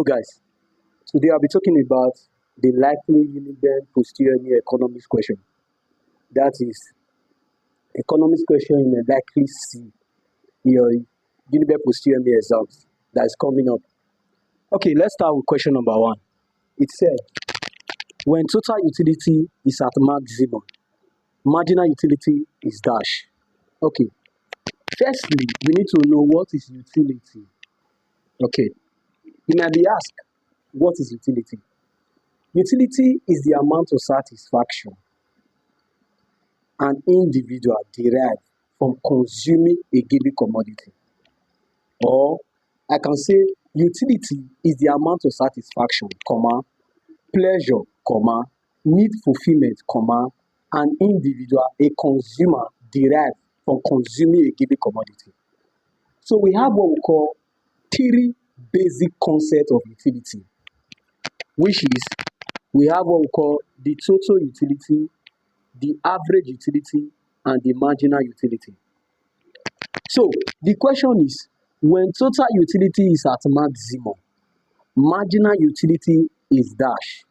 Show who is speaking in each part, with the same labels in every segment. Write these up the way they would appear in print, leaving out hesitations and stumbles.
Speaker 1: guys, today I'll be talking about the likely Uniben Post-Utme economics question. That is, economics question you may likely see in your Uniben Post-Utme exams that is coming up. Okay, let's start with question number 1. It said, when total utility is at maximum, marginal utility is dash. Okay, firstly, we need to know what is utility. Okay, you might be asked, what is utility? Utility is the amount of satisfaction an individual derives from consuming a given commodity. Or I can say utility is the amount of satisfaction, pleasure, need fulfillment, an individual, a consumer derives from consuming a given commodity. So we have what we call 3 basic concepts of utility, which is we have what we call the total utility, the average utility, and the marginal utility. So the question is, when total utility is at maximum, marginal utility is dash.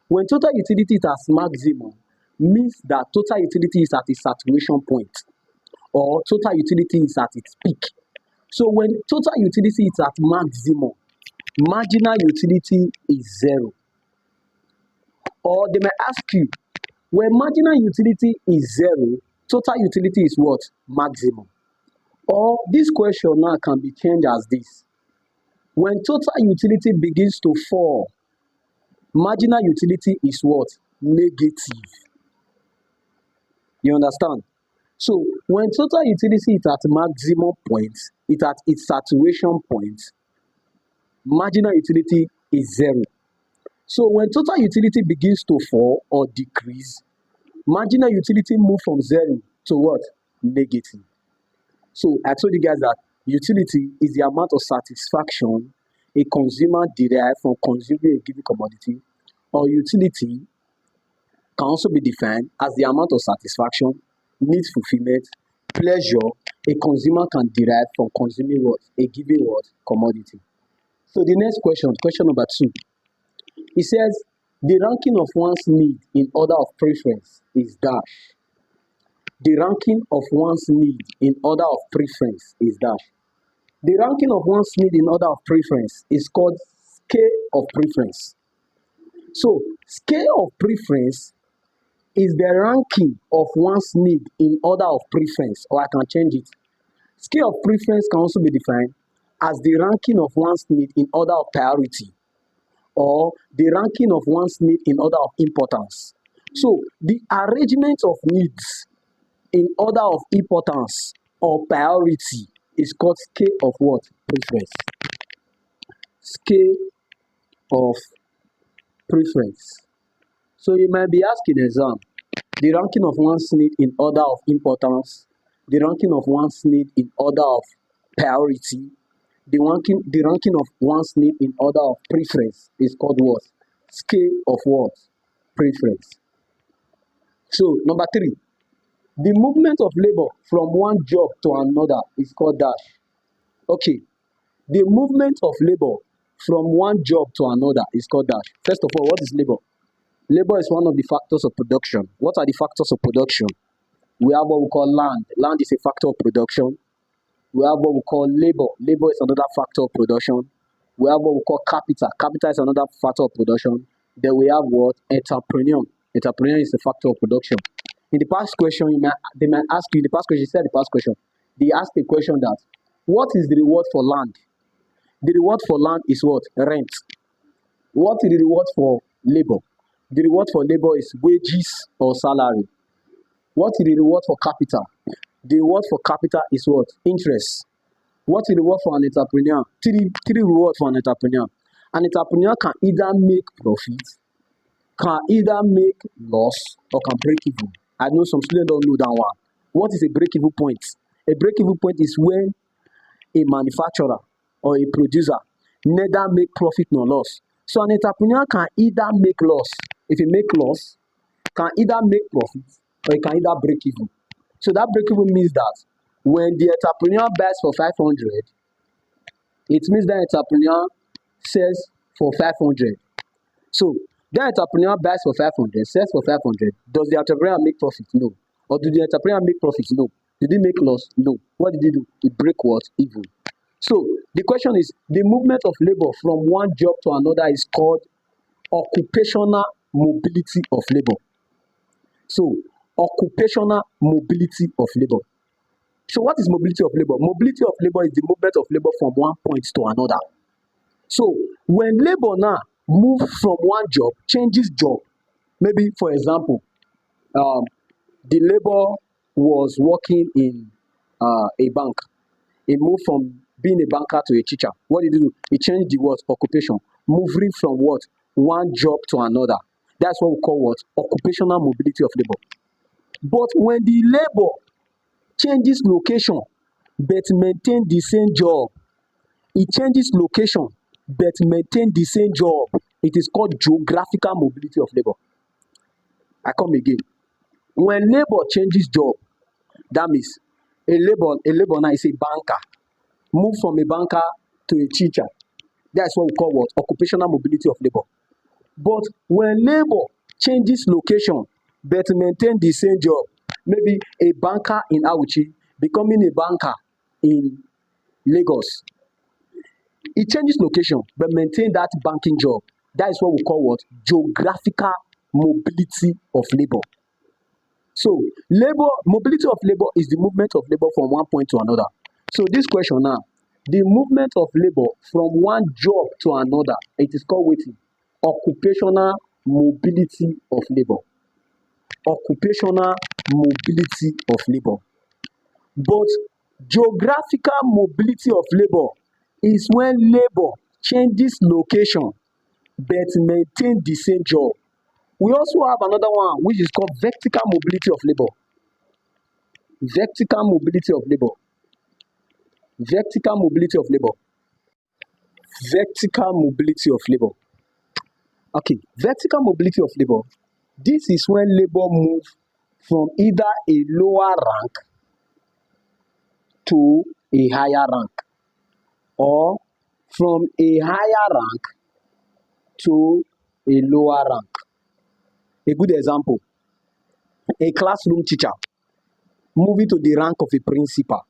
Speaker 1: When total utility is at maximum, means that total utility is at a saturation point, or total utility is at its peak. So when total utility is at maximum, marginal utility is 0. Or they may ask you, when marginal utility is 0, total utility is what? Maximum. Or this question now can be changed as this. When total utility begins to fall, marginal utility is what? Negative. You understand? So when total utility is at maximum point, it's at its saturation point, marginal utility is 0. So when total utility begins to fall or decrease, marginal utility move from 0 to what? Negative. So I told you guys that utility is the amount of satisfaction a consumer derives from consuming a given commodity, or utility can also be defined as the amount of satisfaction, need fulfillment, pleasure a consumer can derive from consuming what? A given what? Commodity. So the next question, question number 2. It says, the ranking of one's need in order of preference is dash. The ranking of one's need in order of preference is dash. The ranking of one's need in order of preference is called scale of preference. So, scale of preference is the ranking of one's need in order of preference, or I can change it. Scale of preference can also be defined as the ranking of one's need in order of priority, or the ranking of one's need in order of importance. So, the arrangement of needs in order of importance or priority is called scale of what? Preference. Scale of preference. So you might be asking exam, the ranking of one's need in order of importance, the ranking of one's need in order of priority, the ranking of one's need in order of preference is called what? Scale of what? Preference. So number 3, the movement of labor from one job to another is called dash. Okay, the movement of labor from one job to another is called dash. First of all, what is labor? Labor is one of the factors of production. What are the factors of production? We have what we call land. Land is a factor of production. We have what we call labor. Labor is another factor of production. We have what we call capital. Capital is another factor of production. Then we have what? Entrepreneur. Entrepreneur is a factor of production. In the past question, they might ask you, they asked a question that, what is the reward for land? The reward for land is what? Rent. What is the reward for labor? The reward for labor is wages or salary. What is the reward for capital? The reward for capital is what? Interest. What is the reward for an entrepreneur? Three rewards for an entrepreneur. An entrepreneur can either make profit, can either make loss, or can break even. I know some students don't know that one. What is a break-even point? A break-even point is when a manufacturer or a producer neither make profit nor loss. So an entrepreneur can either make loss. If he make loss, can either make profit or he can either break even. So that break even means that when the entrepreneur buys for 500, it means that entrepreneur sells for 500. So the entrepreneur buys for 500, sells for 500. Does the entrepreneur make profit? No. Or do the entrepreneur make profit? No. Did he make loss? No. What did he do? He break what? Even. So the question is, the movement of labor from one job to another is called occupational mobility of labor. So occupational mobility of labor. So what is mobility of labor? Mobility of labor is the movement of labor from one point to another. So when labor now move from one job, changes job, maybe for example, the labor was working in a bank. He moved from being a banker to a teacher. What did he do? He changed the word occupation, moving from what? One job to another. That's what we call what? Occupational mobility of labor. But when the labor changes location but maintain the same job, it changes location but maintain the same job, it is called geographical mobility of labor. I come again. When labor changes job, that means a labor now is a banker, move from a banker to a teacher. That's what we call what? Occupational mobility of labor. But when labor changes location but maintain the same job, maybe a banker in Auchi becoming a banker in Lagos, it changes location but maintain that banking job. That is what we call what? Geographical mobility of labor. So labor, mobility of labor is the movement of labor from one point to another. So this question now, the movement of labor from one job to another, it is called waiting. Occupational mobility of labor. Occupational mobility of labor. But geographical mobility of labor is when labor changes location but maintain the same job. We also have another one which is called vertical mobility of labor. Vertical mobility of labor. Vertical mobility of labor. Vertical mobility of labor. Okay, vertical mobility of labor. This is when labor moves from either a lower rank to a higher rank, or from a higher rank to a lower rank. A good example, a classroom teacher moving to the rank of a principal.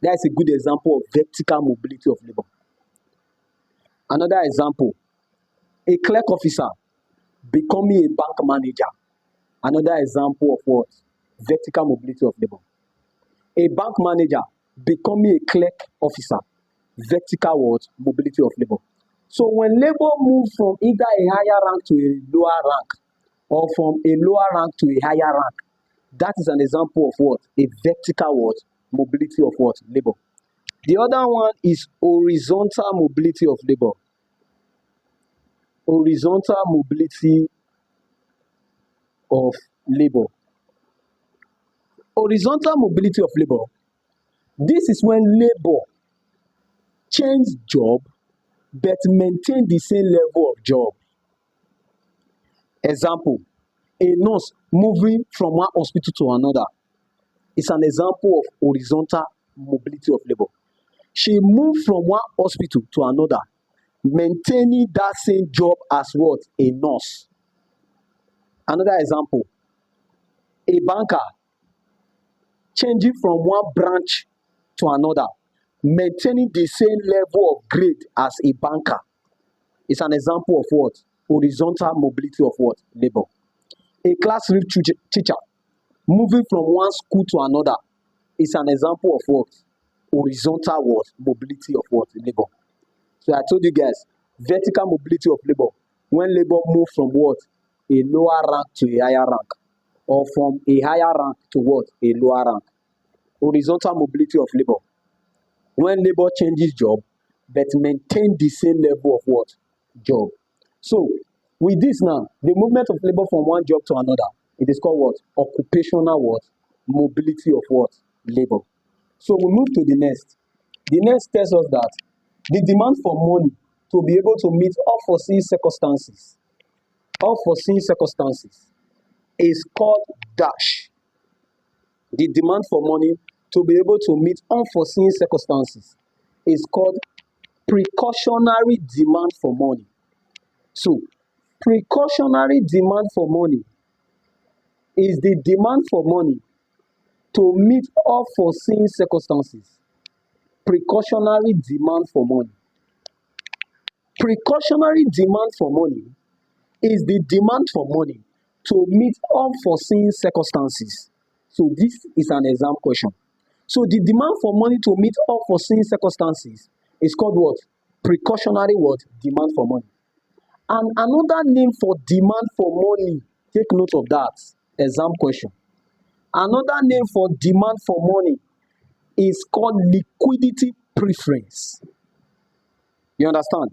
Speaker 1: That is a good example of vertical mobility of labor. Another example, a clerk officer becoming a bank manager. Another example of what? Vertical mobility of labor. A bank manager becoming a clerk officer. Vertical what? Mobility of labor. So when labor moves from either a higher rank to a lower rank, or from a lower rank to a higher rank, that is an example of what? A vertical what? Mobility of what? Labor. The other one is horizontal mobility of labor. Horizontal mobility of labor. Horizontal mobility of labor. This is when labor change job but maintain the same level of job. Example, a nurse moving from one hospital to another is an example of horizontal mobility of labor. She moved from one hospital to another, maintaining that same job as what? A nurse. Another example, a banker changing from one branch to another, maintaining the same level of grade as a banker. Is an example of what? Horizontal mobility of what? Labor. A classroom teacher moving from one school to another is an example of what? Horizontal what? Mobility of what? Labor. So I told you guys, vertical mobility of labor, when labor move from what? A lower rank to a higher rank, or from a higher rank to what? A lower rank. Horizontal mobility of labor, when labor changes job but maintain the same level of what? Job. So with this now, the movement of labor from one job to another, it is called what? Occupational what? Mobility of what? Labor. So we move to the next. The next tells us that the demand for money to be able to meet unforeseen circumstances is called dash. The demand for money to be able to meet unforeseen circumstances is called precautionary demand for money. So, precautionary demand for money is the demand for money to meet unforeseen circumstances. Precautionary demand for money. Precautionary demand for money is the demand for money to meet unforeseen circumstances. So this is an exam question. So the demand for money to meet unforeseen circumstances is called what? Precautionary what? Demand for money. And another name for demand for money, take note of that, exam question. Another name for demand for money is called liquidity preference. You understand?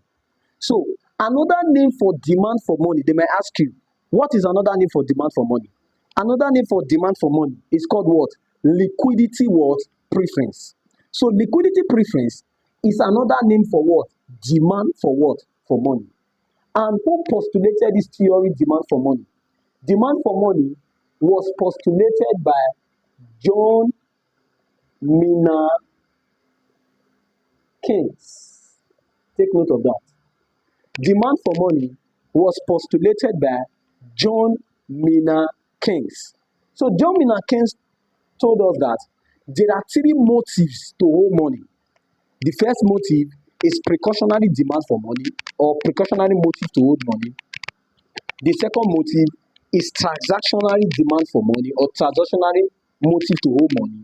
Speaker 1: So, another name for demand for money, they may ask you, what is another name for demand for money? Another name for demand for money is called what? Liquidity what? Preference. So, liquidity preference is another name for what? Demand for what? For money. And who postulated this theory, demand for money? Demand for money was postulated by John Maynard Keynes. Take note of that. Demand for money was postulated by John Maynard Keynes. So John Maynard Keynes told us that there are three motives to hold money. The first motive is precautionary demand for money or precautionary motive to hold money. The second motive is transactionary demand for money or transactionary motive to hold money.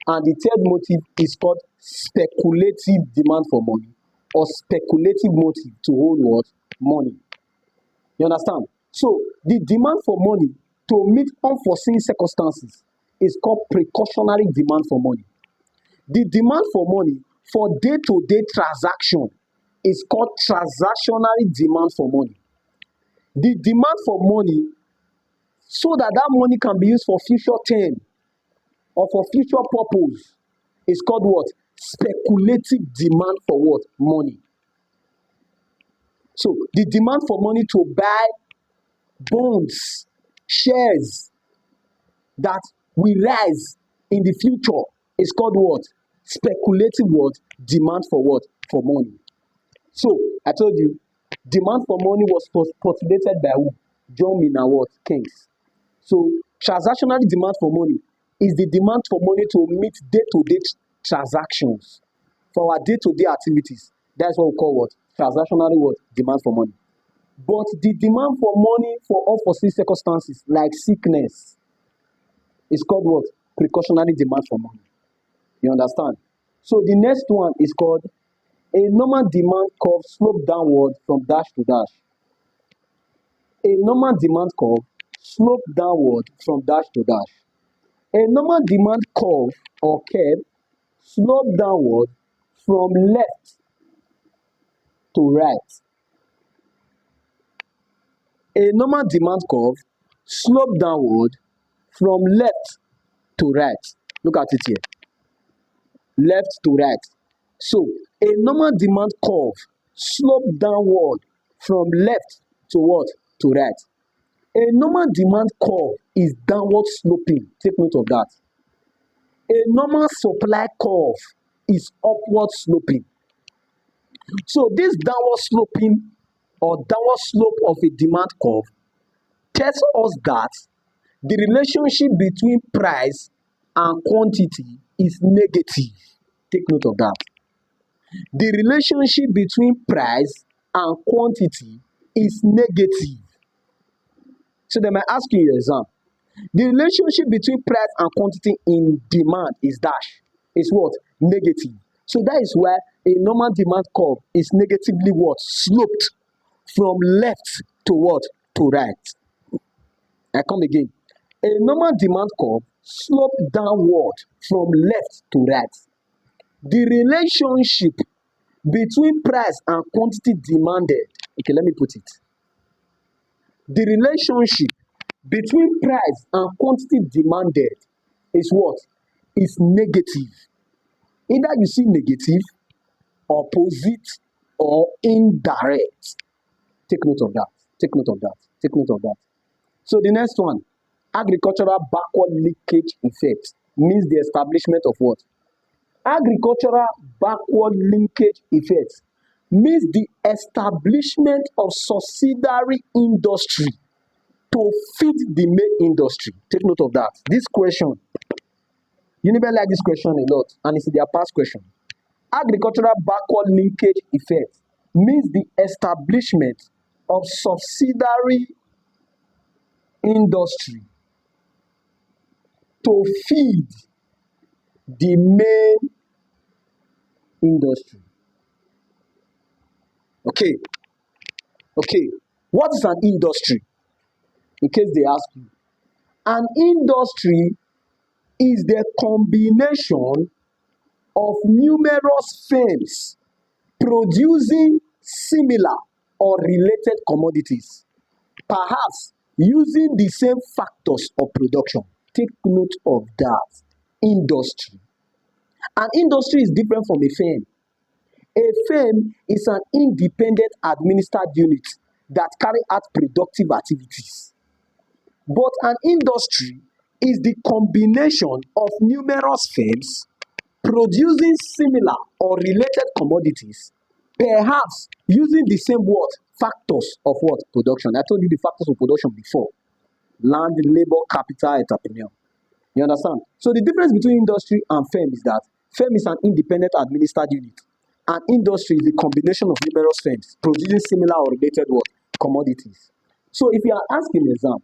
Speaker 1: And the third motive is called speculative demand for money or speculative motive to hold what? Money. You understand? So the demand for money to meet unforeseen circumstances is called precautionary demand for money. The demand for money for day-to-day transaction is called transactionary demand for money. The demand for money so that money can be used for future term or for future purpose is called what? Speculative demand for what? Money. So the demand for money to buy bonds, shares that will rise in the future is called what? Speculative what? Demand for what? For money. So I told you, demand for money was postulated by who? John Maynard Keynes. So transactionary demand for money is the demand for money to meet day-to-day transactions for our day-to-day activities. That's what we call what? Transactionary what? Demand for money. But the demand for money for unforeseen circumstances like sickness is called what? Precautionary demand for money. You understand? So the next one is called a normal demand curve slope downward from dash to dash. A normal demand curve slope downward from dash to dash. A normal demand curve or curve slope downward from left to right. A normal demand curve slope downward from left to right. Look at it here. Left to right. So a normal demand curve slope downward from left to what? To right. A normal demand curve is downward sloping. Take note of that. A normal supply curve is upward sloping. So this downward sloping or downward slope of a demand curve tells us that the relationship between price and quantity is negative. Take note of that. The relationship between price and quantity is negative. So they might ask you in your exam, the relationship between price and quantity in demand is dash. Is what? Negative. So that is why a normal demand curve is negatively what? Sloped from left to what? To right. I come again. A normal demand curve sloped downward from left to right. The relationship between price and quantity demanded. Okay, let me put it. The relationship between price and quantity demanded is what? Is negative. Either you see negative, opposite, or indirect. Take note of that. Take note of that. Take note of that. So the next one, agricultural backward linkage effect means the establishment of what? Agricultural backward linkage effect means the establishment of subsidiary industry to feed the main industry. Take note of that. This question, Uniben like this question a lot, and it's their past question. Agricultural backward linkage effect means the establishment of subsidiary industry to feed the main industry. Okay. What is an industry? In case they ask you. An industry is the combination of numerous firms producing similar or related commodities, perhaps using the same factors of production. Take note of that. Industry. An industry is different from a firm. A firm is an independent administered unit that carry out productive activities. But an industry is the combination of numerous firms producing similar or related commodities, perhaps using the same what? Factors of what? Production. I told you the factors of production before. Land, labor, capital, entrepreneur. You understand? So the difference between industry and firm is that firm is an independent administered unit. And industry is the combination of numerous firms producing similar or related what? Commodities. So if you are asking exam,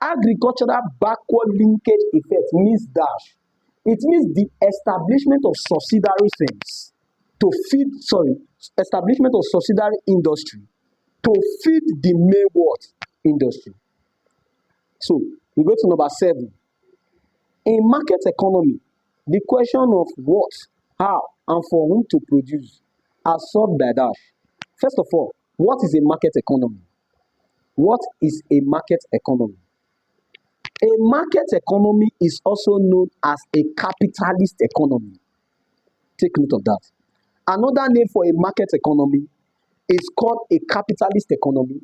Speaker 1: agricultural backward linkage effect means dash. It means the establishment of subsidiary firms to feed, establishment of subsidiary industry to feed the main what? Industry. So we go to number 7. In market economy, the question of what, how, and for whom to produce are solved by dash. First of all, what is a market economy? What is a market economy? A market economy is also known as a capitalist economy. Take note of that. Another name for a market economy is called a capitalist economy.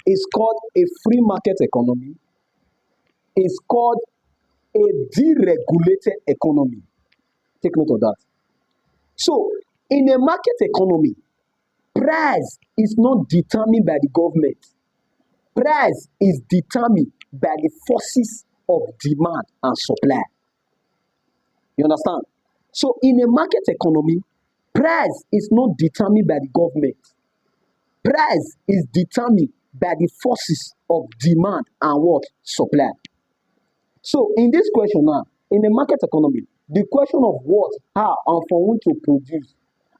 Speaker 1: It's called a free market economy. It's called a deregulated economy. Take note of that. So, in a market economy, price is not determined by the government. Price is determined by the forces of demand and supply. You understand? So, in a market economy, price is not determined by the government. Price is determined by the forces of demand and what? Supply. So, in this question now, in a market economy, the question of what, how, and for whom to produce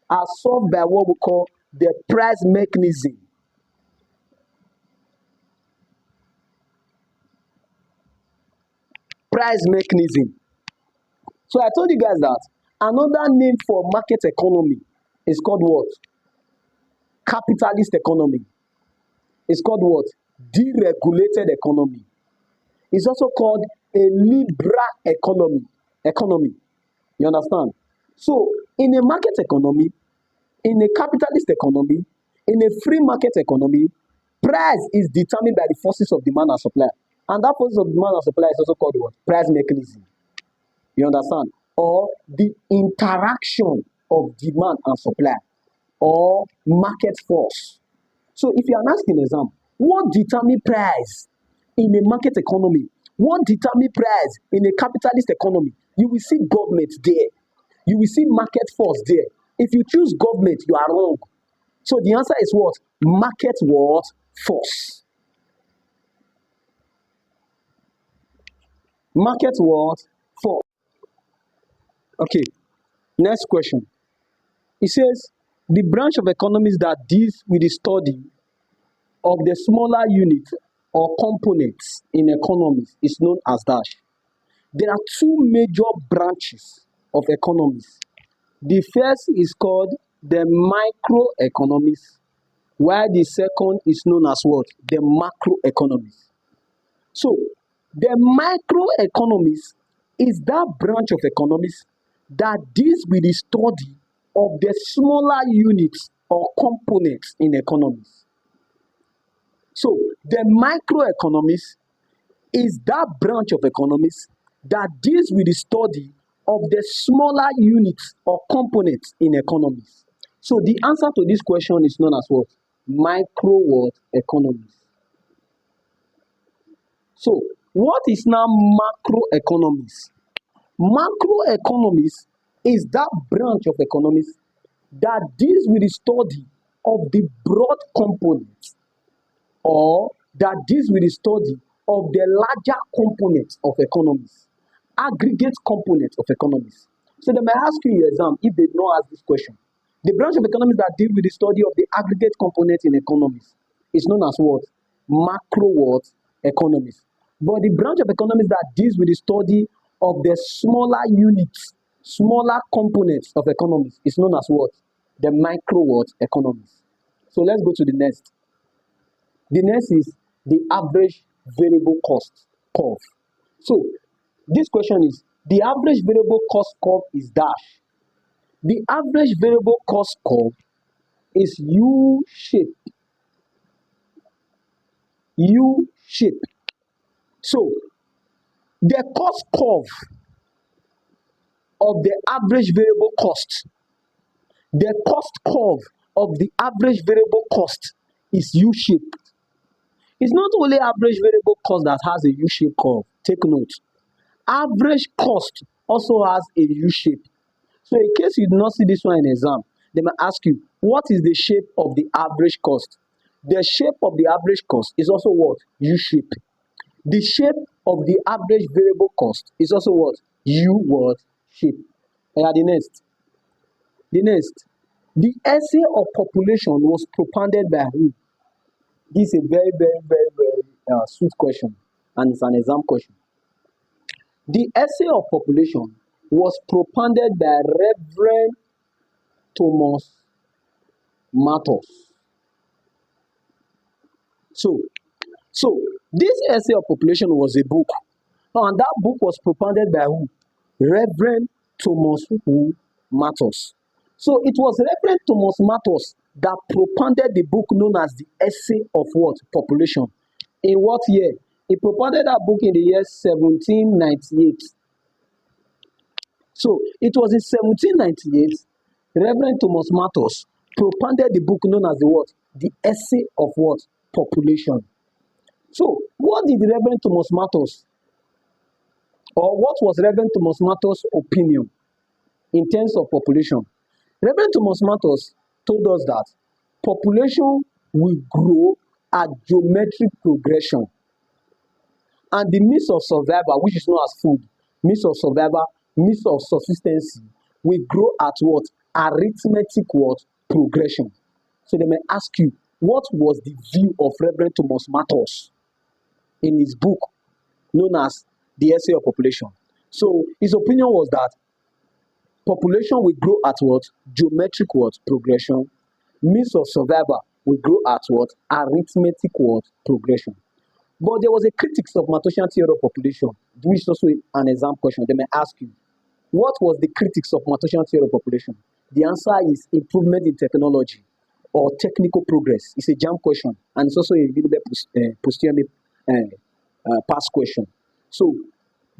Speaker 1: are solved by what we call the price mechanism. Price mechanism. So I told you guys that another name for market economy is called what? Capitalist economy. It's called what? Deregulated economy. It's also called a liberal economy. You understand? So in a market economy, in a capitalist economy, in a free market economy, price is determined by the forces of demand and supply. And that forces of demand and supply is also called what? Price mechanism. You understand? Or the interaction of demand and supply, or market force. So if you are asking an exam, what determines price in a market economy? What determines price in a capitalist economy? You will see government there. You will see market force there. If you choose government, you are wrong. So the answer is what? Market what? Force. Market what? Force. Okay. Next question. It says, the branch of economics that deals with the study of the smaller unit or components in economics is known as dash. There are two major branches of economics. The first is called the microeconomics, while the second is known as what? The macroeconomics. So, the microeconomics is that branch of economics that deals with the study of the smaller units or components in economics. So, the microeconomics is that branch of economics that deals with the study of the smaller units or components in economics. So the answer to this question is known as what? Micro what? Economies. So what is now macroeconomics? Macroeconomics is that branch of economics that deals with the study of the broad components, or that deals with the study of the larger components of economics, aggregate components of economics. So they may ask you in your exam if they don't ask this question. The branch of economics that deal with the study of the aggregate components in economics is known as what? Macro what? Economics. But the branch of economics that deals with the study of the smaller units, smaller components of economics is known as what? The micro what? Economics. So let's go to the next. The next is the average variable cost curve. So this question is, the average variable cost curve is dash. The average variable cost curve is U-shaped. U-shaped. So the cost curve of the average variable cost, the cost curve of the average variable cost is U-shaped. It's not only average variable cost that has a U-shaped curve. Take note. Average cost also has a U shape. So in case you do not see this one in exam, they may ask you, what is the shape of the average cost? The shape of the average cost is also what? U shape. The shape of the average variable cost is also what? U what? Shape. The next. The next. The essay of population was propounded by who? This is a very sweet question, and it's an exam question. The essay of population was propounded by Reverend Thomas Mathers. So this essay of population was a book, and that book was propounded by who? Reverend Thomas Mathers. So it was Reverend Thomas Mathers that propounded the book known as the essay of what? Population. In what year? He propounded that book in the year 1798. So it was in 1798, Reverend Thomas Mathers propounded the book known as the what? The essay of what? Population. So what did Reverend Thomas Mathers, or what was Reverend Thomas Mathers' opinion in terms of population? Reverend Thomas Mathers told us that population will grow at geometric progression, and the means of survival, which is known as food, means of survival, means of subsistence, will grow at what? Arithmetic what? Progression. So they may ask you, what was the view of Reverend Thomas Mathers in his book known as the essay of population? So his opinion was that population will grow at what? Geometric what? Progression. Means of survival will grow at what? Arithmetic what? Progression. But there was a critics of Malthusian theory of population, which is also an exam question. They may ask you, what was the critics of Malthusian theory of population? The answer is improvement in technology or technical progress. It's a JAM question, and it's also a Uniben Post-Utme past question. So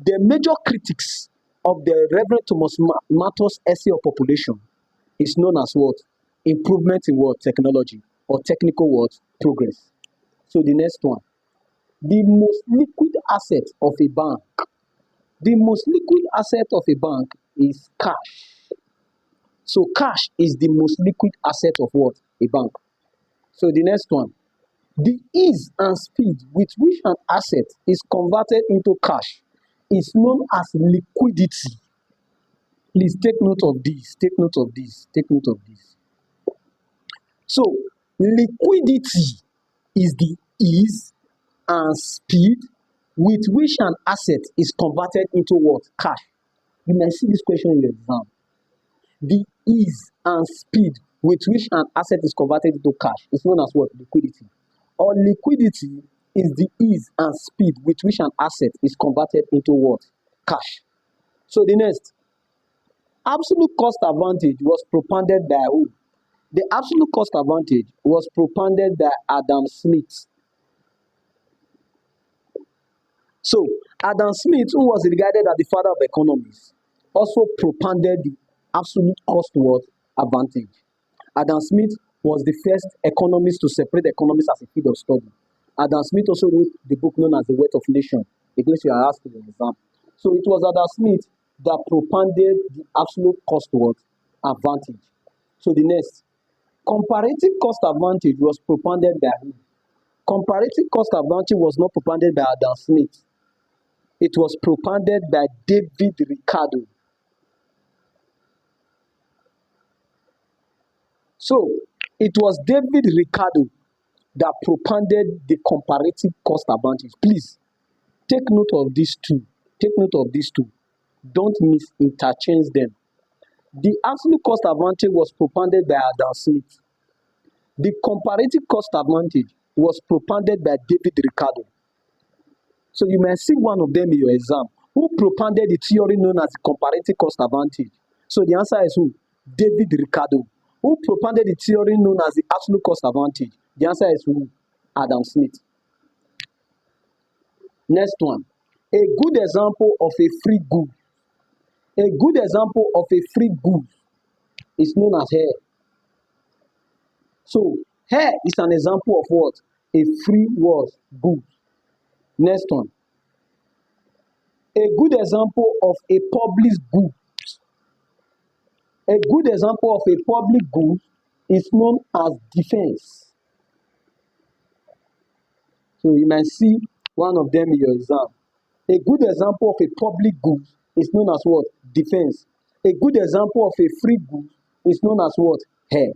Speaker 1: the major critics of the Reverend Thomas Mathers' essay of population is known as what? Improvement in what? Technology or technical what? Progress. So the next one. The most liquid asset of a bank. The most liquid asset of a bank is cash. So cash is the most liquid asset of what? A bank. So the next one. The ease and speed with which an asset is converted into cash is known as liquidity. Please take note of this. Take note of this. Take note of this. So liquidity is the ease and speed with which an asset is converted into what? Cash. You may see this question in your exam. The ease and speed with which an asset is converted into cash is known as what? Liquidity. Or liquidity is the ease and speed with which an asset is converted into what? Cash. So the next, absolute cost advantage was propounded by who? The absolute cost advantage was propounded by Adam Smith. So Adam Smith, who was regarded as the father of economics, also propounded the absolute cost what? Advantage. Adam Smith was the first economist to separate economics as a field of study. Adam Smith also wrote the book known as The Wealth of Nations, in case you are asked in the exam. So it was Adam Smith that propounded the absolute cost advantage. So the next, comparative cost advantage was propounded by who? Comparative cost advantage was not propounded by Adam Smith. It was propounded by David Ricardo. So it was David Ricardo that propounded the comparative cost advantage. Please take note of these two. Take note of these two. Don't interchange them. The absolute cost advantage was propounded by Adam Smith. The comparative cost advantage was propounded by David Ricardo. So you may see one of them in your exam. Who propounded the theory known as the comparative cost advantage? So the answer is who? David Ricardo. Who propounded the theory known as the absolute cost advantage? The answer is who? Adam Smith. Next one. A good example of a free good. A good example of a free good is known as hair. So hair is an example of what? A free was good. Next one. A good example of a public good. A good example of a public good is known as defense. So you might see one of them in your exam. A good example of a public good is known as what? Defense. A good example of a free good is known as what? Hair.